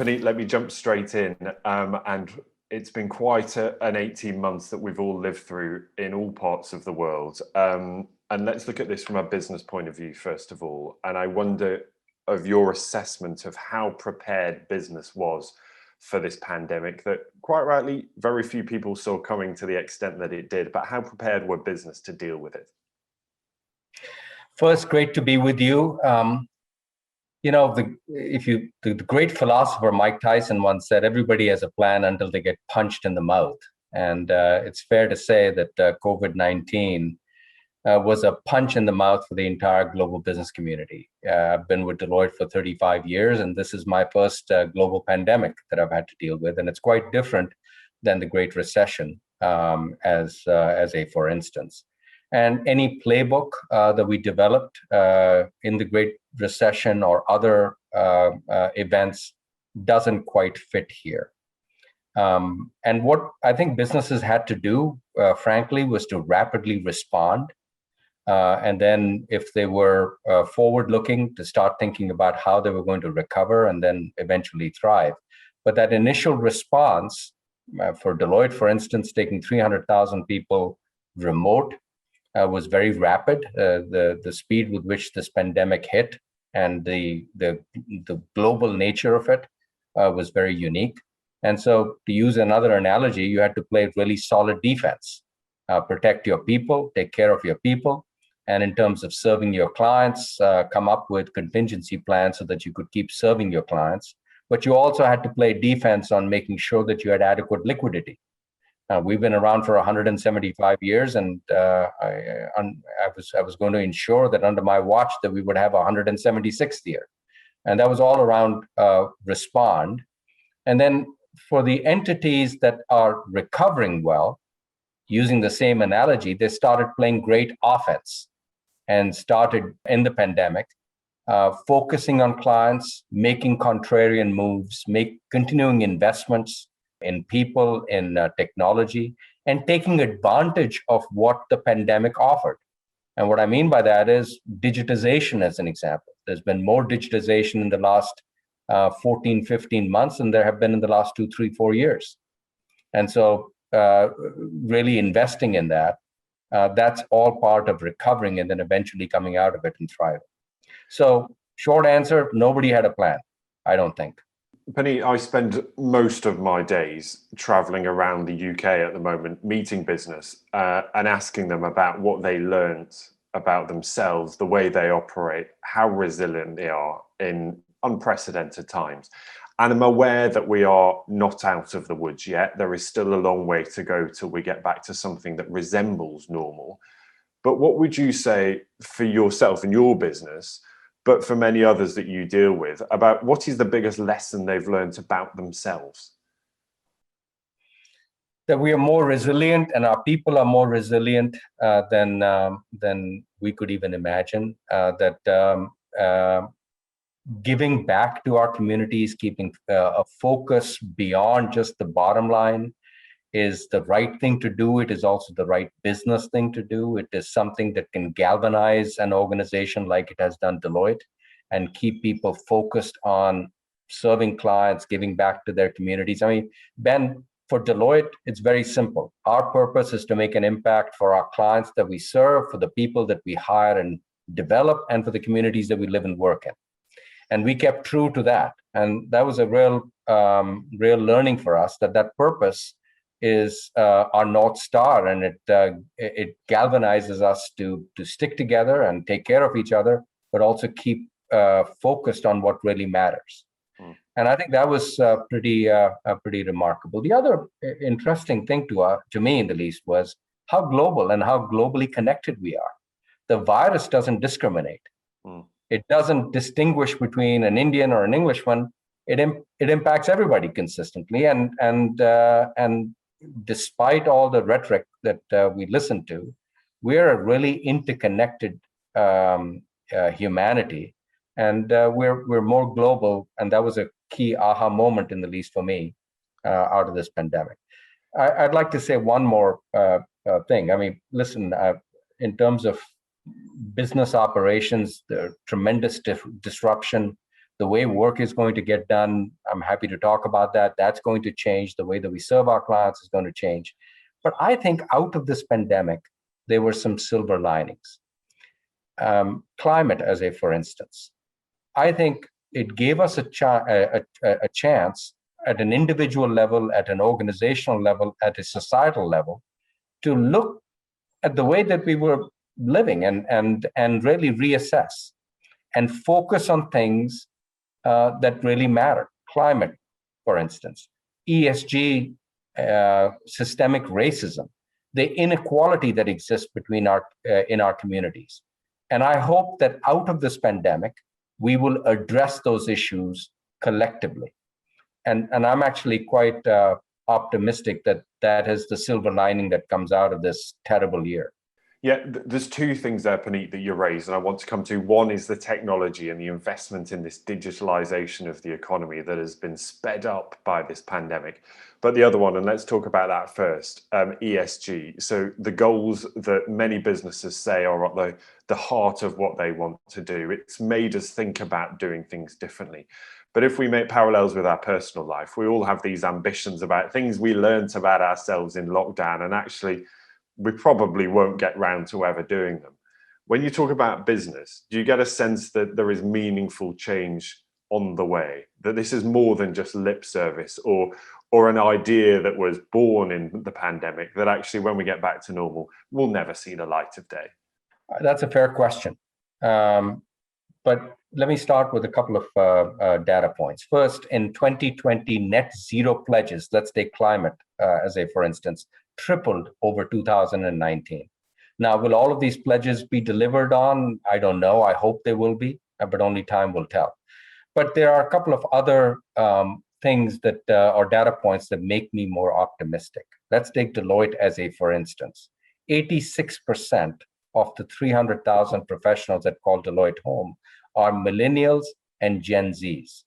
Punit, let me jump straight in. And it's been quite an 18 months that we've all lived through in all parts of the world. And let's look at this from a business point of view, first of all. And I wonder of your assessment of how prepared business was for this pandemic that, quite rightly, very few people saw coming to the extent that it did. But how prepared were business to deal with it? First, great to be with you. The great philosopher Mike Tyson once said, everybody has a plan until they get punched in the mouth. And it's fair to say that COVID-19 was a punch in the mouth for the entire global business community. I've been with Deloitte for 35 years, and this is my first global pandemic that I've had to deal with. And it's quite different than the Great Recession, as a for instance. And any playbook that we developed in the Great Recession or other events doesn't quite fit here. And what I think businesses had to do, frankly, was to rapidly respond. And then if they were forward-looking, to start thinking about how they were going to recover and then eventually thrive. But that initial response, for Deloitte, for instance, taking 300,000 people remote, was very rapid. The speed with which this pandemic hit and the global nature of it was very unique. And so, to use another analogy, you had to play really solid defense, protect your people, take care of your people, and in terms of serving your clients, come up with contingency plans so that you could keep serving your clients. But you also had to play defense on making sure that you had adequate liquidity. We've been around for 175 years, and I was going to ensure that under my watch that we would have a 176th year. And that was all around respond. And then for the entities that are recovering well, using the same analogy, they started playing great offense and started in the pandemic, focusing on clients, making contrarian moves, continuing investments in people, in technology, and taking advantage of what the pandemic offered. And what I mean by that is digitization, as an example. There's been more digitization in the last 14, 15 months than there have been in the last 2, 3, 4 years. And so really investing in that, that's all part of recovering and then eventually coming out of it and thriving. So short answer, nobody had a plan, I don't think. Penny, I spend most of my days traveling around the UK at the moment, meeting business and asking them about what they learned about themselves, the way they operate, how resilient they are in unprecedented times. And I'm aware that we are not out of the woods yet. There is still a long way to go till we get back to something that resembles normal. But what would you say for yourself and your business, but for many others that you deal with, about what is the biggest lesson they've learned about themselves? That we are more resilient, and our people are more resilient than we could even imagine. Giving back to our communities, keeping a focus beyond just the bottom line is the right thing to do. It is also the right business thing to do. It is something that can galvanize an organization like it has done Deloitte and keep people focused on serving clients, giving back to their communities. I mean, Ben, for Deloitte, it's very simple. Our purpose is to make an impact for our clients that we serve, for the people that we hire and develop, and for the communities that we live and work in. And we kept true to that. And that was a real learning for us, that purpose is our North Star, and it galvanizes us to stick together and take care of each other, but also keep focused on what really matters. And I think that was pretty remarkable. The other interesting thing to me, in the least, was how global and how globally connected we are. The virus doesn't discriminate. It doesn't distinguish between an Indian or an Englishman. It impacts everybody consistently, and despite all the rhetoric that we listen to, we're a really interconnected humanity, and we're more global. And that was a key aha moment, in the least for me, out of this pandemic. I'd like to say one more thing. I mean, listen, in terms of business operations, the tremendous disruption The way work is going to get done, I'm happy to talk about that. That's going to change. The way that we serve our clients is going to change. But I think out of this pandemic, there were some silver linings. Climate, as a for instance, I think it gave us a chance at an individual level, at an organizational level, at a societal level, to look at the way that we were living and really reassess and focus on things that really matter. Climate, for instance, ESG, systemic racism, the inequality that exists between in our communities. And I hope that out of this pandemic, we will address those issues collectively. And I'm actually quite optimistic that that is the silver lining that comes out of this terrible year. Yeah, there's two things there, Punit, that you raised, and I want to come to. One is the technology and the investment in this digitalization of the economy that has been sped up by this pandemic. But the other one, and let's talk about that first, ESG. So the goals that many businesses say are at the heart of what they want to do. It's made us think about doing things differently. But if we make parallels with our personal life, we all have these ambitions about things we learned about ourselves in lockdown, and actually we probably won't get round to ever doing them. When you talk about business, do you get a sense that there is meaningful change on the way, that this is more than just lip service or an idea that was born in the pandemic, that actually when we get back to normal, we'll never see the light of day? That's a fair question. But let me start with a couple of data points. First, in 2020, net zero pledges, let's take climate as a for instance, tripled over 2019. Now, will all of these pledges be delivered on? I don't know. I hope they will be, but only time will tell. But there are a couple of other things that or data points that make me more optimistic. Let's take Deloitte as a for instance. 86% of the 300,000 professionals that call Deloitte home are millennials and Gen Zs.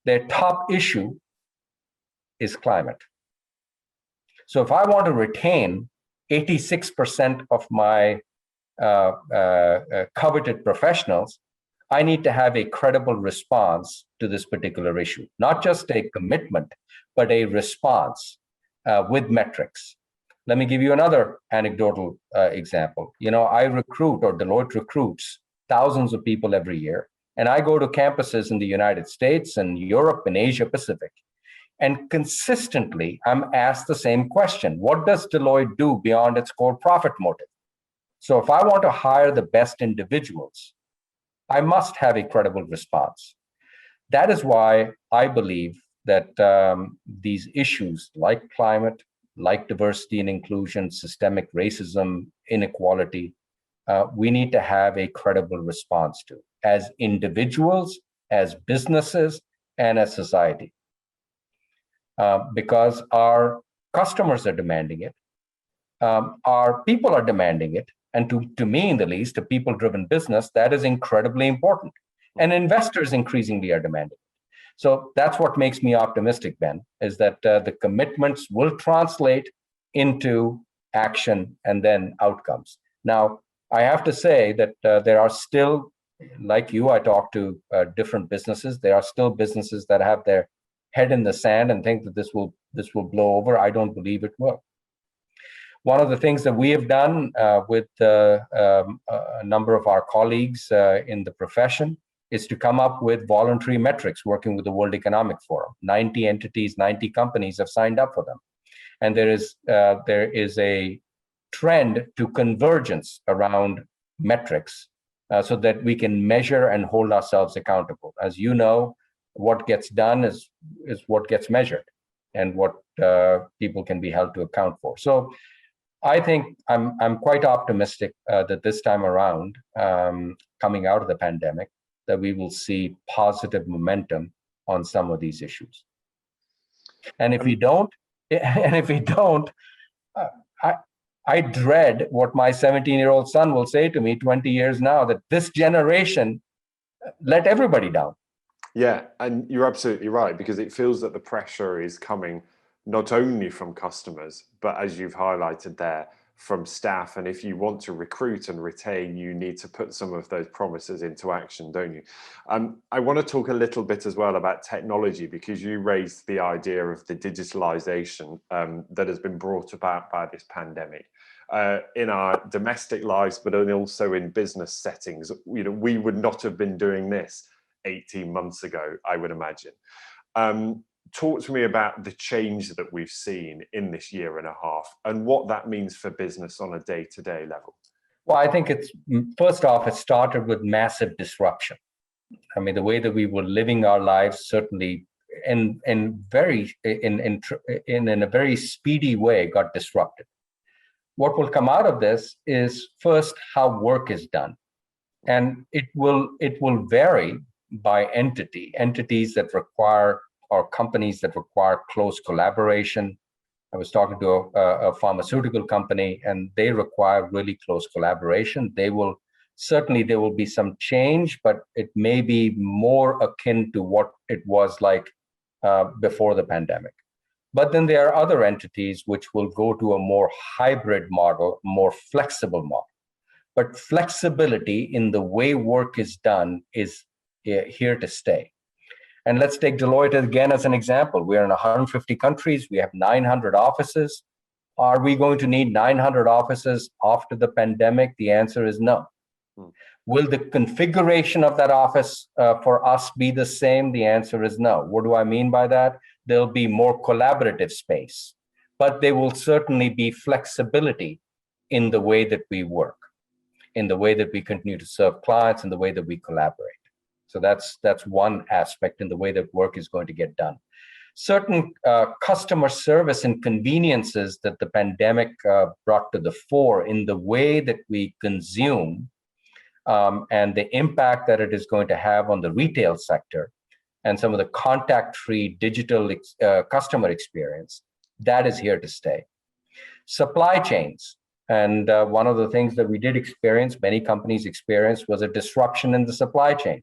Their top issue is climate. So if I want to retain 86% of my coveted professionals, I need to have a credible response to this particular issue, not just a commitment, but a response with metrics. Let me give you another anecdotal example. I recruit, or Deloitte recruits, thousands of people every year, and I go to campuses in the United States and Europe and Asia Pacific. And consistently, I'm asked the same question. What does Deloitte do beyond its core profit motive? So if I want to hire the best individuals, I must have a credible response. That is why I believe that these issues like climate, like diversity and inclusion, systemic racism, inequality, we need to have a credible response to as individuals, as businesses, and as society. Because our customers are demanding it, our people are demanding it, and to me, in the least, a people-driven business, that is incredibly important. And investors increasingly are demanding it. So that's what makes me optimistic, Ben, is that the commitments will translate into action and then outcomes. Now, I have to say that there are still, like you, I talk to different businesses. There are still businesses that have their head in the sand and think that this will blow over. I don't believe it will. One of the things that we have done with a number of our colleagues in the profession is to come up with voluntary metrics, working with the World Economic Forum. 90 entities, 90 companies have signed up for them. And there is a trend to convergence around metrics so that we can measure and hold ourselves accountable. As you know, what gets done is what gets measured and what people can be held to account for. So I think I'm quite optimistic that this time around, coming out of the pandemic, that we will see positive momentum on some of these issues. And if we don't, I dread what my 17-year-old son will say to me 20 years now, that this generation let everybody down. Yeah, and you're absolutely right, because it feels that the pressure is coming not only from customers, but as you've highlighted there, from staff. And if you want to recruit and retain, you need to put some of those promises into action, don't you? I want to talk a little bit as well about technology, because you raised the idea of the digitalization that has been brought about by this pandemic. In our domestic lives, but also in business settings, we would not have been doing this 18 months ago, I would imagine. Talk to me about the change that we've seen in this year and a half and what that means for business on a day-to-day level. Well, I think first off, it started with massive disruption. I mean, the way that we were living our lives certainly in a very speedy way got disrupted. What will come out of this is first how work is done, and it will vary by entities that require, or companies that require, close collaboration. I was talking to a pharmaceutical company, and they require really close collaboration. There will be some change, but it may be more akin to what it was like before the pandemic. But then there are other entities which will go to a more hybrid model, more flexible model. But flexibility in the way work is done is here to stay. And let's take Deloitte again as an example. We're in 150 countries. We have 900 offices. Are we going to need 900 offices after the pandemic? The answer is no. Will the configuration of that office for us be the same? The answer is no. What do I mean by that? There'll be more collaborative space, but there will certainly be flexibility in the way that we work, in the way that we continue to serve clients, in the way that we collaborate. So that's one aspect in the way that work is going to get done. Certain customer service inconveniences that the pandemic brought to the fore in the way that we consume and the impact that it is going to have on the retail sector and some of the contact-free digital customer experience, that is here to stay. Supply chains. And one of the things that we did experience, many companies experienced, was a disruption in the supply chain.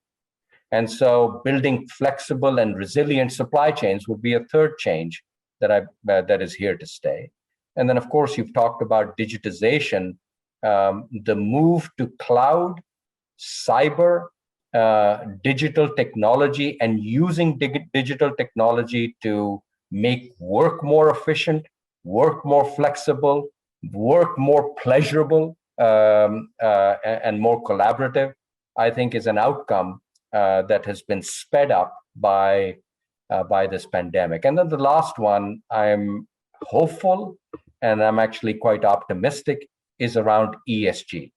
And so building flexible and resilient supply chains would be a third change that is here to stay. And then, of course, you've talked about digitization, the move to cloud, cyber, digital technology, and using digital technology to make work more efficient, work more flexible, work more pleasurable, and more collaborative, I think is an outcome that has been sped up by this pandemic. And then the last one, I'm hopeful and I'm actually quite optimistic, is around ESG.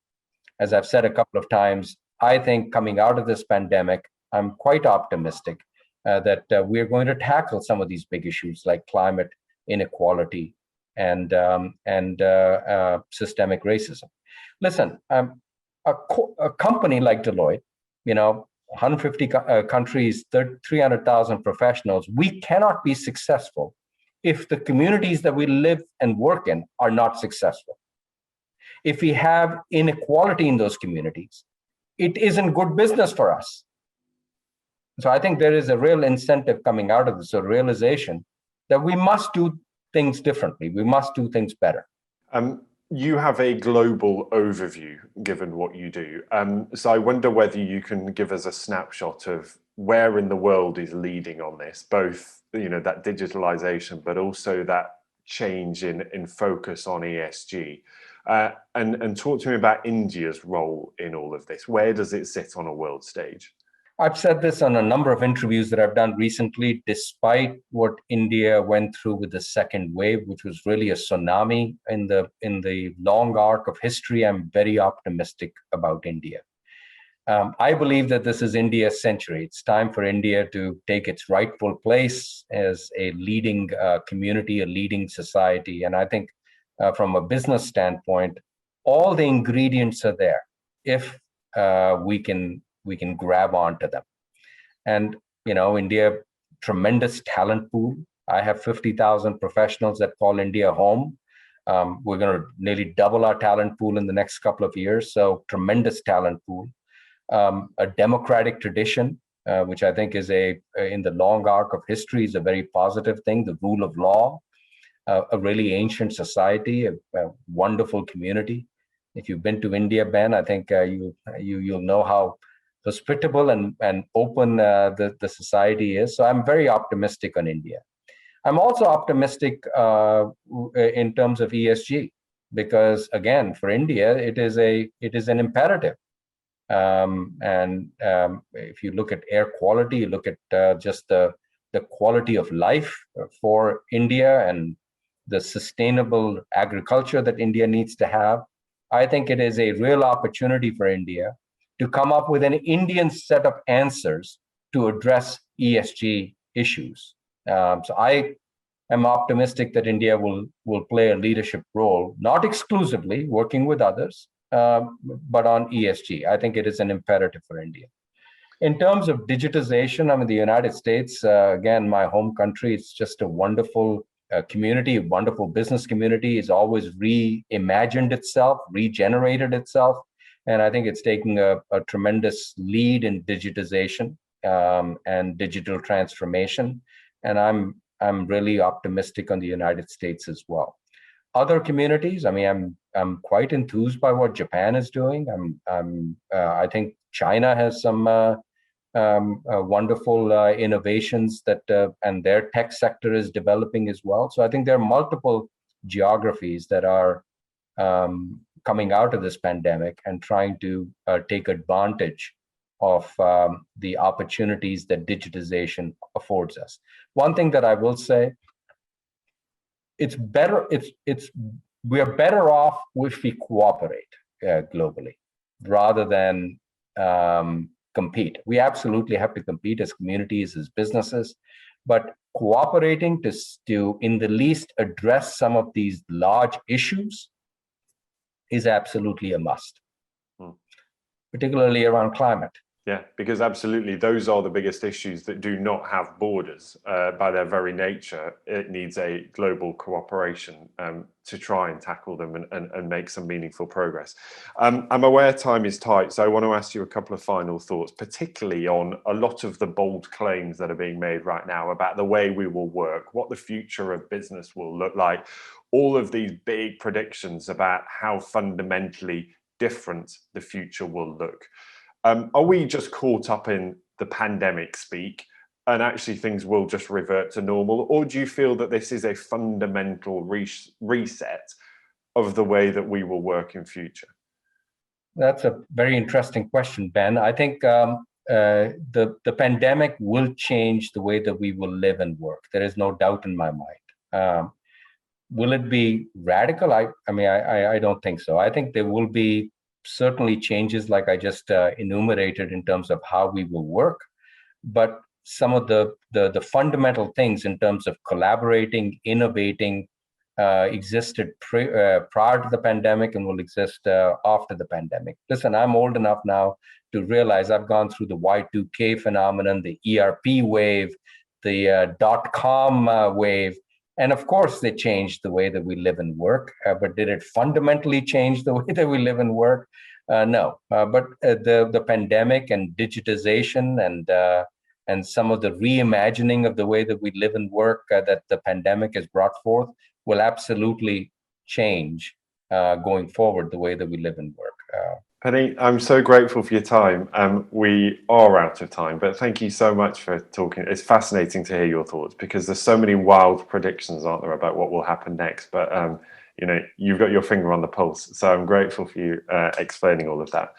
As I've said a couple of times, I think coming out of this pandemic, I'm quite optimistic that we're going to tackle some of these big issues like climate inequality and systemic racism. Listen, a company like Deloitte, 150 countries, 300,000 professionals, we cannot be successful if the communities that we live and work in are not successful. If we have inequality in those communities, it isn't good business for us. So I think there is a real incentive coming out of this, a realization that we must do things differently. We must do things better. You have a global overview, given what you do. So I wonder whether you can give us a snapshot of where in the world is leading on this, both that digitalization, but also that change in focus on ESG. And talk to me about India's role in all of this. Where does it sit on a world stage? I've said this on a number of interviews that I've done recently. Despite what India went through with the second wave, which was really a tsunami in the long arc of history, I'm very optimistic about India. I believe that this is India's century. It's time for India to take its rightful place as a leading community, a leading society. And I think from a business standpoint, all the ingredients are there if we can grab onto them. And, India, tremendous talent pool. I have 50,000 professionals that call India home. We're going to nearly double our talent pool in the next couple of years. So tremendous talent pool. A democratic tradition, which I think is in the long arc of history, is a very positive thing. The rule of law, a really ancient society, a wonderful community. If you've been to India, Ben, I think you'll know how hospitable and open the society is. So I'm very optimistic on India. I'm also optimistic in terms of ESG, because again, for India, it is an imperative. If you look at air quality, you look at just the quality of life for India and the sustainable agriculture that India needs to have, I think it is a real opportunity for India to come up with an Indian set of answers to address ESG issues. So I am optimistic that India will play a leadership role, not exclusively working with others, but on ESG. I think it is an imperative for India. In terms of digitization, I mean, the United States, again, my home country, it's just a wonderful community, a wonderful business community. It's always reimagined itself, regenerated itself. And I think it's taking a tremendous lead in digitization and digital transformation. And I'm really optimistic on the United States as well. Other communities, I mean, I'm quite enthused by what Japan is doing. I think China has some wonderful innovations that and their tech sector is developing as well. So I think there are multiple geographies that are coming out of this pandemic and trying to take advantage of the opportunities that digitization affords us. One thing that I will say, we are better off if we cooperate globally rather than compete. We absolutely have to compete as communities, as businesses, but cooperating to in the least address some of these large issues is absolutely a must, particularly around climate. Yeah, because absolutely, those are the biggest issues that do not have borders. By their very nature, it needs a global cooperation to try and tackle them and make some meaningful progress. I'm aware time is tight, so I want to ask you a couple of final thoughts, particularly on a lot of the bold claims that are being made right now about the way we will work, what the future of business will look like, all of these big predictions about how fundamentally different the future will look. Are we just caught up in the pandemic speak and actually things will just revert to normal? Or do you feel that this is a fundamental reset of the way that we will work in future? That's a very interesting question, Ben. I think the pandemic will change the way that we will live and work. There is no doubt in my mind. Will it be radical? I mean, I don't think so. I think there will be certainly changes like I just enumerated in terms of how we will work, but some of the fundamental things in terms of collaborating, innovating, existed prior to the pandemic and will exist after the pandemic. Listen, I'm old enough now to realize I've gone through the Y2K phenomenon, the ERP wave, the .com wave. And of course, they changed the way that we live and work. But did it fundamentally change the way that we live and work? No. But the pandemic and digitization and some of the reimagining of the way that we live and work that the pandemic has brought forth will absolutely change going forward the way that we live and work. Punit, I'm so grateful for your time. We are out of time, but thank you so much for talking. It's fascinating to hear your thoughts because there's so many wild predictions, aren't there, about what will happen next. But you know, you've got your finger on the pulse, so I'm grateful for you explaining all of that.